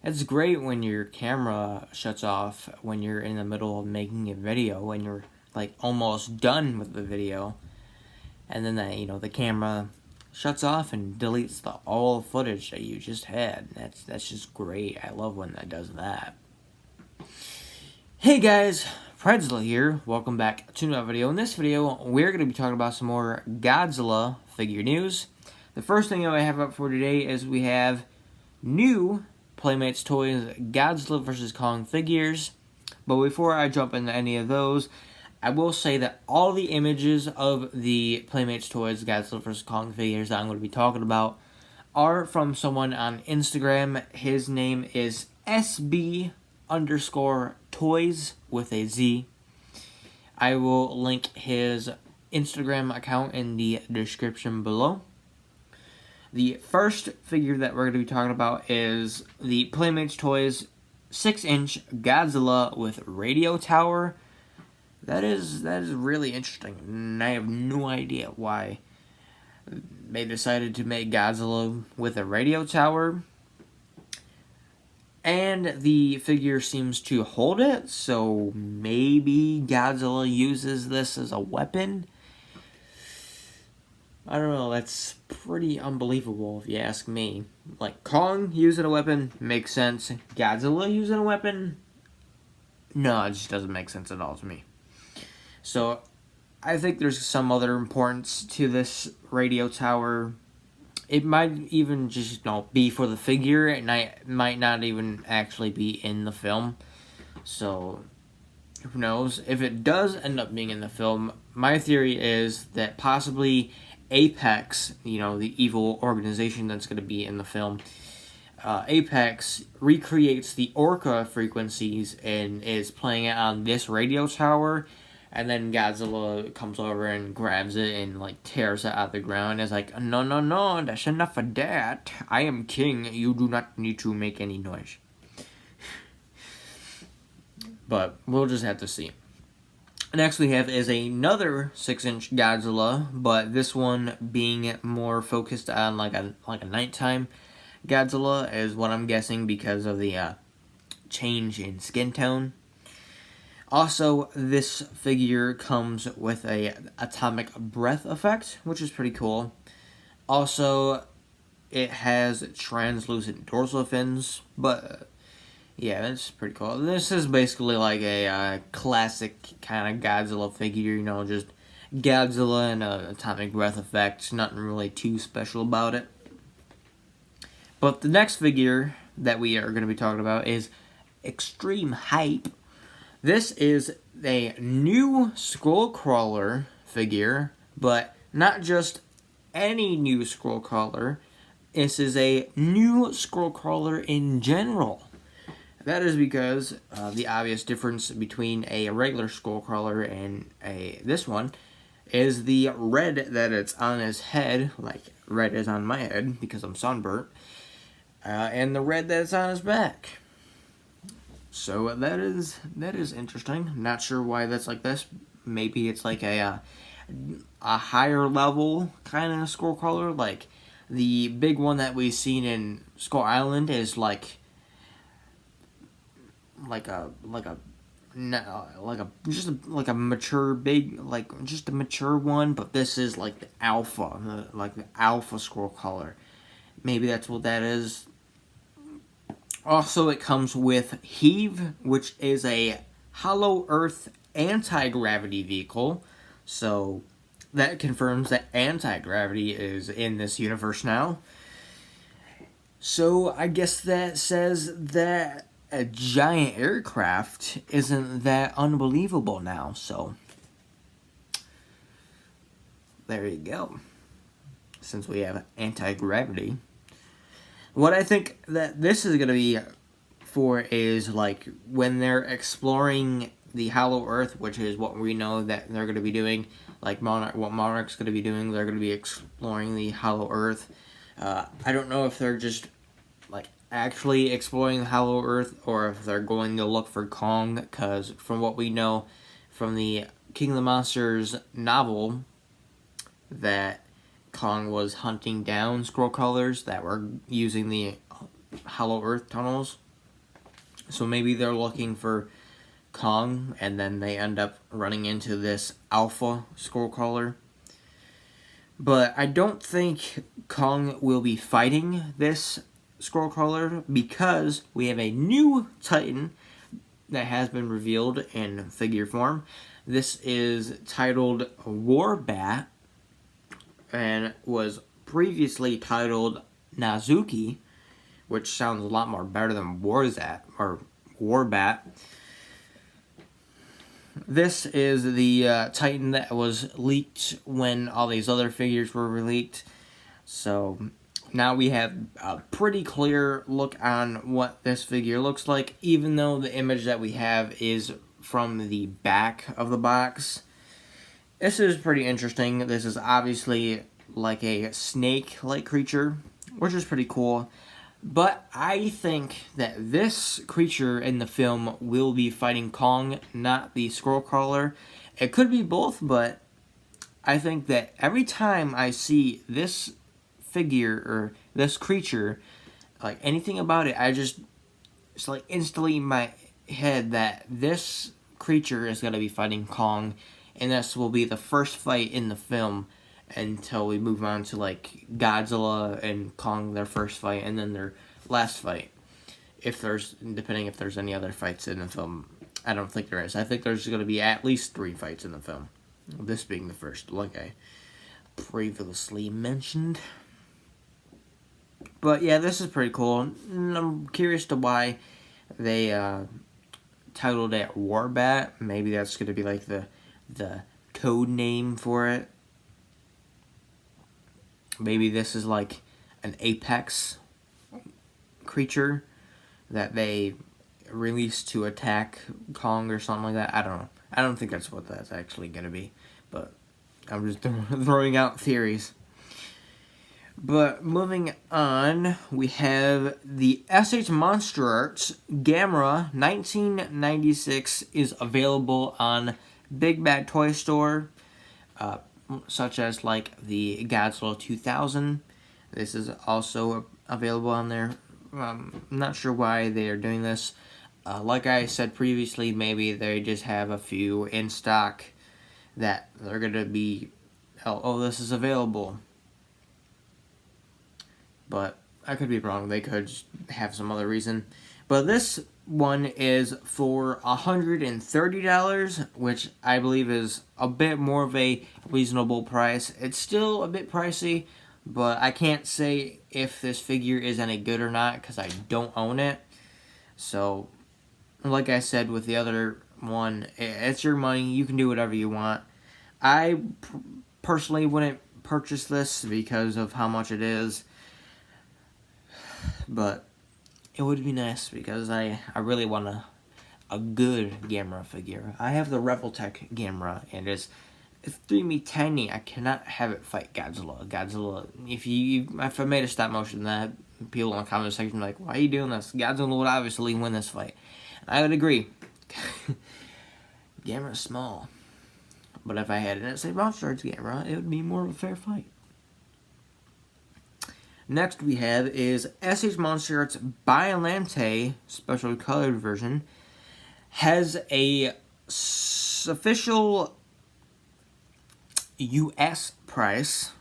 it's great when your camera shuts off when you're in the middle of making a video and you're like almost done with the video, and then the camera shuts off and deletes all the footage that you just had. That's just great. I love when that does that. Hey guys, Pretzel here. Welcome back to another video. In this video, we're going to be talking about some more Godzilla figure news. The first thing that I have up for today is we have new Playmates Toys Godzilla vs. Kong figures. But before I jump into any of those, I will say that all the images of the Playmates Toys Godzilla vs. Kong figures that I'm going to be talking about are from someone on Instagram. His name is SB_toys with a Z. I will link his Instagram account in the description below. The first figure that we're going to be talking about is the Playmates Toys 6-inch Godzilla with radio tower. That is really interesting, and I have no idea why they decided to make Godzilla with a radio tower. And the figure seems to hold it, so maybe Godzilla uses this as a weapon. I don't know, that's pretty unbelievable if you ask me. Like, Kong using a weapon makes sense. Godzilla using a weapon? No, it just doesn't make sense at all to me. So, I think there's some other importance to this radio tower. It might even just, be for the figure, and it might not even actually be in the film. So, who knows? If it does end up being in the film, my theory is that possibly Apex, the evil organization that's going to be in the film, Apex recreates the Orca frequencies and is playing it on this radio tower, and then Godzilla comes over and grabs it and tears it out of the ground. It's like, no, that's enough of that. I am king. You do not need to make any noise. But we'll just have to see. Next we have is another 6-inch Godzilla, but this one being more focused on like a nighttime Godzilla is what I'm guessing because of the change in skin tone. Also, this figure comes with a atomic breath effect, which is pretty cool. Also, it has translucent dorsal fins, but yeah, that's pretty cool. This is basically like a classic kind of Godzilla figure, just Godzilla and an atomic breath effect. Nothing really too special about it. But the next figure that we are going to be talking about is Extreme Hype. This is a new Skullcrawler figure, but not just any new Skullcrawler. This is a new Skullcrawler in general. That is because the obvious difference between a regular Skullcrawler and this one is the red that it's on his head, like red is on my head because I'm sunburnt, and the red that's on his back. So that is interesting. Not sure why that's like this. Maybe it's like a higher level kind of Skullcrawler. Like the big one that we've seen in Skull Island is like a mature just a mature one, but this is like the alpha, the alpha Skullcrawler. Maybe that's what that is. Also, it comes with Heave, which is a Hollow Earth anti-gravity vehicle. So that confirms that anti-gravity is in this universe now. So I guess that says that a giant aircraft isn't that unbelievable now. So there you go. Since we have anti-gravity. What I think that this is going to be for is when they're exploring the Hollow Earth, which is what we know that they're going to be doing, what Monarch's going to be doing. They're going to be exploring the Hollow Earth. I don't know if they're just actually exploring the Hollow Earth or if they're going to look for Kong, because from what we know from the King of the Monsters novel, that Kong was hunting down Skullcrawlers that were using the Hollow Earth tunnels. So maybe they're looking for Kong, and then they end up running into this alpha Skullcrawler. But I don't think Kong will be fighting this Skullcrawler because we have a new Titan that has been revealed in figure form. This is titled Warbat and was previously titled Nazuki, which sounds a lot more better than Warzat or Warbat. This is the Titan that was leaked when all these other figures were leaked. So now we have a pretty clear look on what this figure looks like, even though the image that we have is from the back of the box. This is pretty interesting. This is obviously like a snake-like creature, which is pretty cool. But I think that this creature in the film will be fighting Kong, not the Skullcrawler. It could be both, but I think that every time I see this figure or this creature, like anything about it, it's like instantly in my head that this creature is going to be fighting Kong, and this will be the first fight in the film until we move on to like Godzilla and Kong, their first fight, and then their last fight. Depending if there's any other fights in the film. I don't think there is. I think there's going to be at least 3 fights in the film. This being the first, like I previously mentioned. But yeah, this is pretty cool. And I'm curious to why they titled it Warbat. Maybe that's going to be like the code name for it. Maybe this is like an apex creature that they released to attack Kong or something like that. I don't know. I don't think that's what that's actually going to be. But I'm just throwing out theories. But moving on, we have the SH Monster Arts Gamera 1996 is available on Big Bad Toy Store. Such as like the Godzilla 2000. This is also available on there. I'm not sure why they are doing this. Like I said previously, maybe they just have a few in stock that they're going to be, oh, this is available. But I could be wrong. They could have some other reason. But this one is for $130, which I believe is a bit more of a reasonable price. It's still a bit pricey, but I can't say if this figure is any good or not because I don't own it. So, like I said with the other one, it's your money. You can do whatever you want. I personally wouldn't purchase this because of how much it is, but it would be nice because I really want a good Gamera figure. I have the Rebeltech Gamera, and it's 3 tiny. I cannot have it fight Godzilla. Godzilla, if I made a stop motion, that people in the comment section are like, why are you doing this? Godzilla would obviously win this fight. And I would agree. Gamera's small. But if I had an SH Monster Arts Gamera, it would be more of a fair fight. Next we have is SH Monster Arts Biollante special colored version. Has a official US price,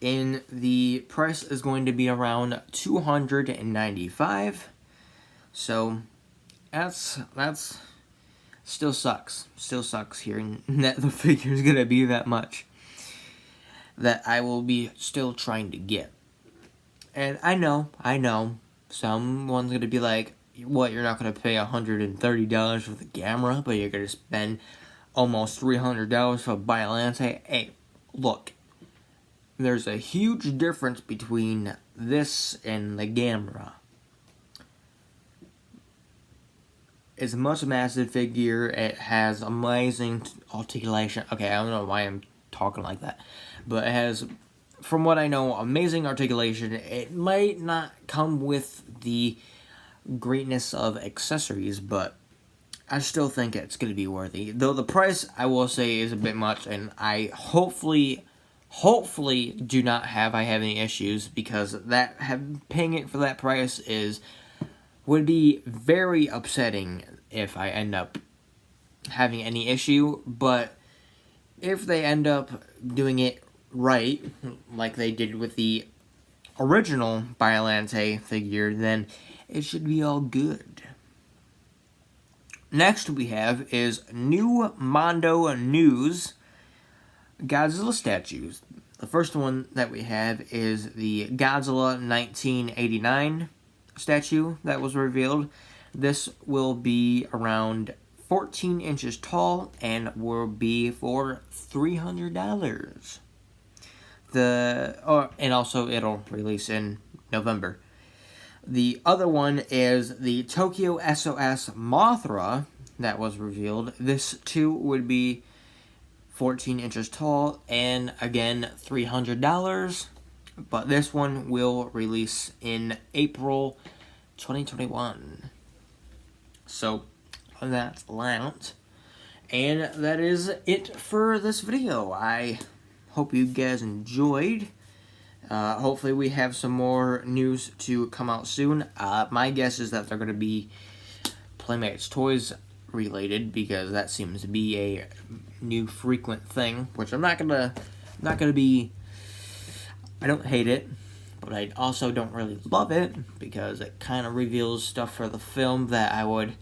and the price is going to be around $295. So that's still sucks. Still sucks hearing that the figure is gonna be that much. That I will be still trying to get. And I know, someone's going to be like, what, you're not going to pay $130 for the Gamera, but you're going to spend almost $300 for a Biollante? Hey, look, there's a huge difference between this and the Gamera. It's a much massive figure. It has amazing articulation. Okay, I don't know why I'm talking like that, but it has, from what I know, amazing articulation. It might not come with the greatness of accessories, but I still think it's going to be worthy. Though the price, I will say, is a bit much, and I hopefully hopefully do not have any issues, because paying it for that price would be very upsetting if I end up having any issue. But if they end up doing it right, like they did with the original Biolante figure, then it should be all good. Next we have is new Mondo News Godzilla statues. The first one that we have is the Godzilla 1989 statue that was revealed. This will be around 14 inches tall and will be for $300. And also it'll release in November. The other one is the Tokyo SOS Mothra that was revealed. This too would be 14 inches tall and again $300. But this one will release in April 2021. So that's that. And that is it for this video. I hope you guys enjoyed. Hopefully we have some more news to come out soon. My guess is that they're going to be Playmates Toys related, because that seems to be a new frequent thing, which I'm not gonna be. I don't hate it, but I also don't really love it, because it kind of reveals stuff for the film that I would,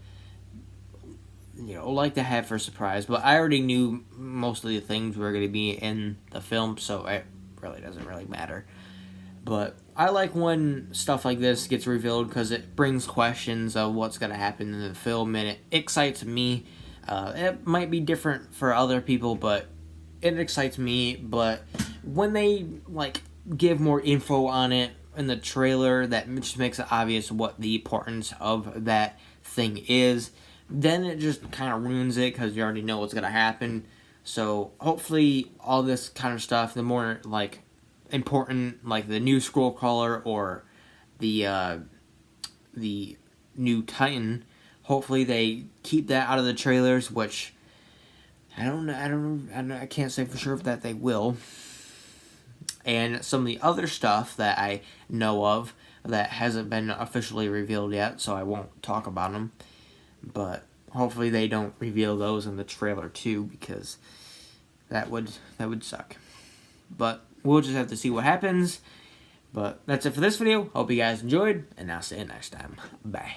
like to have for a surprise. But I already knew most of the things were going to be in the film, so it really doesn't really matter. But I like when stuff like this gets revealed, because it brings questions of what's going to happen in the film, and it excites me. It might be different for other people, but it excites me. But when they give more info on it in the trailer, that just makes it obvious what the importance of that thing is, then it just kind of ruins it, because you already know what's going to happen. So hopefully all this kind of stuff, the more important, like the new scroll crawler or the new Titan, hopefully they keep that out of the trailers, which I can't say for sure if that they will. And some of the other stuff that I know of that hasn't been officially revealed yet, so I won't talk about them. But hopefully they don't reveal those in the trailer too, because that would suck. But we'll just have to see what happens. But that's it for this video. Hope you guys enjoyed, and I'll see you next time. Bye.